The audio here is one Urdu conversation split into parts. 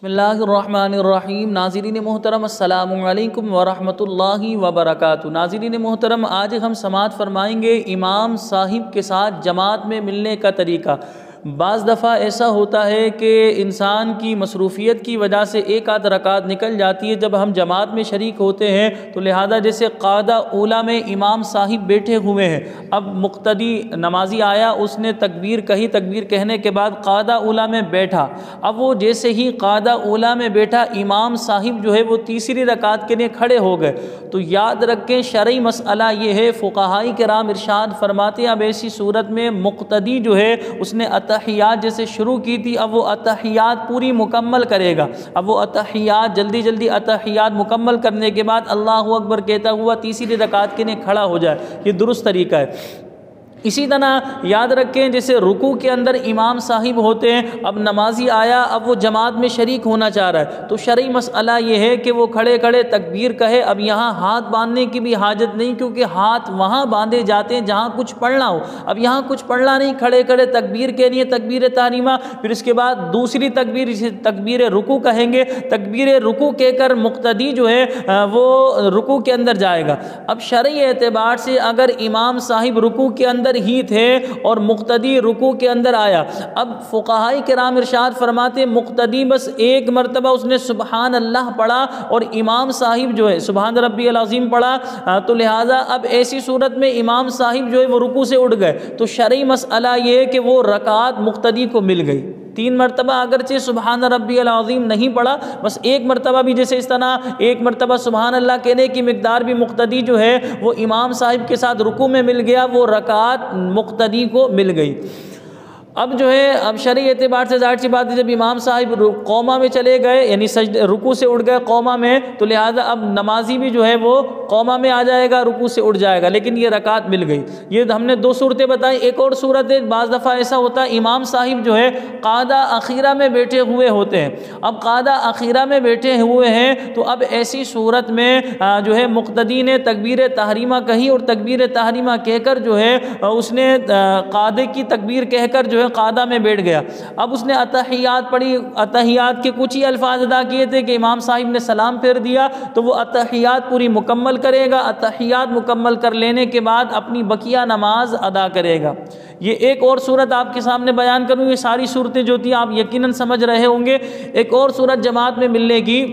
بسم اللہ الرحمن الرحیم۔ ناظرین محترم السلام علیکم ورحمۃ اللہ وبرکاتہ۔ ناظرین محترم، آج ہم سماعت فرمائیں گے امام صاحب کے ساتھ جماعت میں ملنے کا طریقہ۔ بعض دفعہ ایسا ہوتا ہے کہ انسان کی مصروفیت کی وجہ سے ایک آدھ رکعت نکل جاتی ہے جب ہم جماعت میں شریک ہوتے ہیں، تو لہذا جیسے قاعدہ اولیٰ میں امام صاحب بیٹھے ہوئے ہیں، اب مقتدی نمازی آیا، اس نے تکبیر کہی، تکبیر کہنے کے بعد قاعدہ اولیٰ میں بیٹھا۔ اب وہ جیسے ہی قاعدہ اولیٰ میں بیٹھا، امام صاحب جو ہے وہ تیسری رکعت کے لیے کھڑے ہو گئے، تو یاد رکھیں شرعی مسئلہ یہ ہے، فقہاء کرام ارشاد فرماتے ہیں اب ایسی صورت میں مقتدی جو ہے اس نے اتحیات جیسے شروع کی تھی، اب وہ اتحیات پوری مکمل کرے گا۔ اب وہ اتحیات جلدی اتحیات مکمل کرنے کے بعد اللہ اکبر کہتا ہوا تیسری رکعت کے لیے کھڑا ہو جائے، یہ درست طریقہ ہے۔ اسی طرح یاد رکھیں جیسے رکوع کے اندر امام صاحب ہوتے ہیں، اب نمازی آیا، اب وہ جماعت میں شریک ہونا چاہ رہا ہے، تو شرعی مسئلہ یہ ہے کہ وہ کھڑے تکبیر کہے۔ اب یہاں ہاتھ باندھنے کی بھی حاجت نہیں، کیونکہ ہاتھ وہاں باندھے جاتے ہیں جہاں کچھ پڑھنا ہو، اب یہاں کچھ پڑھنا نہیں، کھڑے تکبیر کے لیے تکبیر تحریمہ، پھر اس کے بعد دوسری تکبیر تکبیر رکوع کہیں گے، تکبیر رکوع کہہ کر مقتدی جو ہے وہ رکوع کے اندر جائے گا۔ اب شرعی اعتبار سے اگر امام صاحب رکوع کے اندر ہی تھے اور مقتدی رکوع کے اندر آیا، اب فقہاء کرام ارشاد فرماتے مقتدی بس ایک مرتبہ اس نے سبحان اللہ پڑھا اور امام صاحب جو ہے سبحان ربی العظیم پڑھا، تو لہٰذا اب ایسی صورت میں امام صاحب جو ہے وہ رکوع سے اٹھ گئے، تو شرعی مسئلہ یہ ہے کہ وہ رکعت مقتدی کو مل گئی۔ 3 مرتبہ اگرچہ سبحان ربی العظیم نہیں پڑھا، بس ایک مرتبہ بھی جیسے اس طرح ایک مرتبہ سبحان اللہ کہنے کی مقدار بھی مقتدی جو ہے وہ امام صاحب کے ساتھ رکوع میں مل گیا، وہ رکعت مقتدی کو مل گئی۔ اب جو ہے اب شرعی اعتبار سے ظاہر سی بات ہے جب امام صاحب قوما میں چلے گئے، یعنی رکوع سے اٹھ گئے قوما میں، تو لہٰذا اب نمازی بھی جو ہے وہ قوما میں آ جائے گا، رکوع سے اٹھ جائے گا، لیکن یہ رکعت مل گئی۔ یہ ہم نے 2 صورتیں بتائی۔ ایک اور صورت ہے، بعض دفعہ ایسا ہوتا ہے امام صاحب جو ہے قاعدہ اخیرہ میں بیٹھے ہوئے ہوتے ہیں، اب قاعدہ اخیرہ میں بیٹھے ہوئے ہیں، تو اب ایسی صورت میں جو ہے مقتدی نے تکبیر تحریمہ کہی اور تکبیر تحریمہ کہہ کر جو ہے اس نے قاعدے کی تکبیر کہہ کر جو ہے قاعدہ میں بیٹھ گیا۔ اب اس نے اتحیات پڑھی، اتحیات کے کچھ ہی الفاظ ادا کیے تھے کہ امام صاحب نے سلام پھیر دیا، تو وہ اتحیات پوری مکمل کرے گا، اتحیات مکمل کر لینے کے بعد اپنی بقیہ نماز ادا کرے گا۔ یہ ایک اور صورت آپ کے سامنے بیان کروں، یہ ساری صورتیں جو تھیں آپ یقیناً سمجھ رہے ہوں گے۔ ایک اور صورت جماعت میں ملنے کی،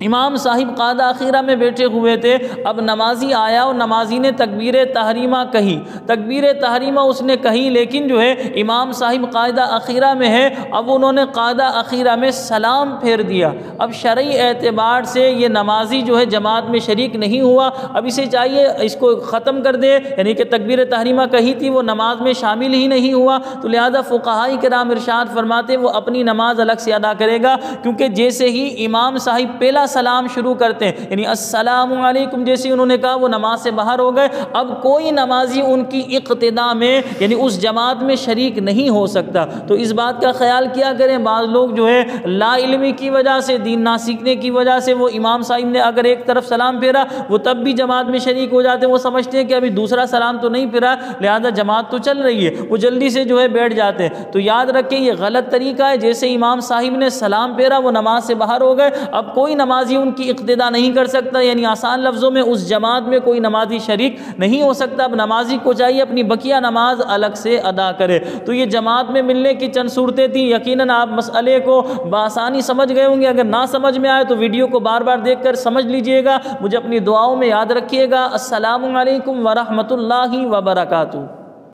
امام صاحب قاعدہ اخیرہ میں بیٹھے ہوئے تھے، اب نمازی آیا اور نمازی نے تکبیر تحریمہ کہی، تکبیر تحریمہ اس نے کہی، لیکن جو ہے امام صاحب قاعدہ اخیرہ میں ہے، اب انہوں نے قاعدہ اخیرہ میں سلام پھیر دیا۔ اب شرعی اعتبار سے یہ نمازی جو ہے جماعت میں شریک نہیں ہوا، اب اسے چاہیے اس کو ختم کر دے، یعنی کہ تکبیر تحریمہ کہی تھی وہ نماز میں شامل ہی نہیں ہوا، تو لہذا فقہاء کرام ارشاد فرماتے وہ اپنی نماز الگ سے ادا کرے گا، کیونکہ جیسے ہی امام صاحب پہلا سلام شروع کرتے ہیں، یعنی السلام علیکم جیسے انہوں نے کہا وہ نماز سے باہر ہو گئے، اب کوئی نمازی ان کی اقتداء میں یعنی اس جماعت میں شریک نہیں ہو سکتا۔ تو اس بات کا خیال کیا کریں، بعض لوگ جو ہے لا علمی کی وجہ سے، دین نہ سیکھنے کی وجہ سے، وہ امام صاحب نے اگر ایک طرف سلام پھیرا وہ تب بھی جماعت میں شریک ہو جاتے ہیں، وہ سمجھتے ہیں کہ ابھی دوسرا سلام تو نہیں پھیرا لہذا جماعت تو چل رہی ہے، وہ جلدی سے جو ہے بیٹھ جاتے ہیں۔ تو یاد رکھیں یہ غلط طریقہ ہے، جیسے امام صاحب نے سلام پھیرا وہ نماز سے باہر ہو گئے، اب کوئی نمازی ان کی اقتداء نہیں کر سکتا، یعنی آسان لفظوں میں اس جماعت میں کوئی نمازی شریک نہیں ہو سکتا۔ اب نمازی کو چاہیے اپنی بقیہ نماز الگ سے ادا کرے۔ تو یہ جماعت میں ملنے کی چند صورتیں تھیں، یقیناً آپ مسئلے کو بآسانی سمجھ گئے ہوں گے، اگر نہ سمجھ میں آئے تو ویڈیو کو بار بار دیکھ کر سمجھ لیجئے گا۔ مجھے اپنی دعاؤں میں یاد رکھیے گا۔ السلام علیکم ورحمۃ اللہ وبرکاتہ۔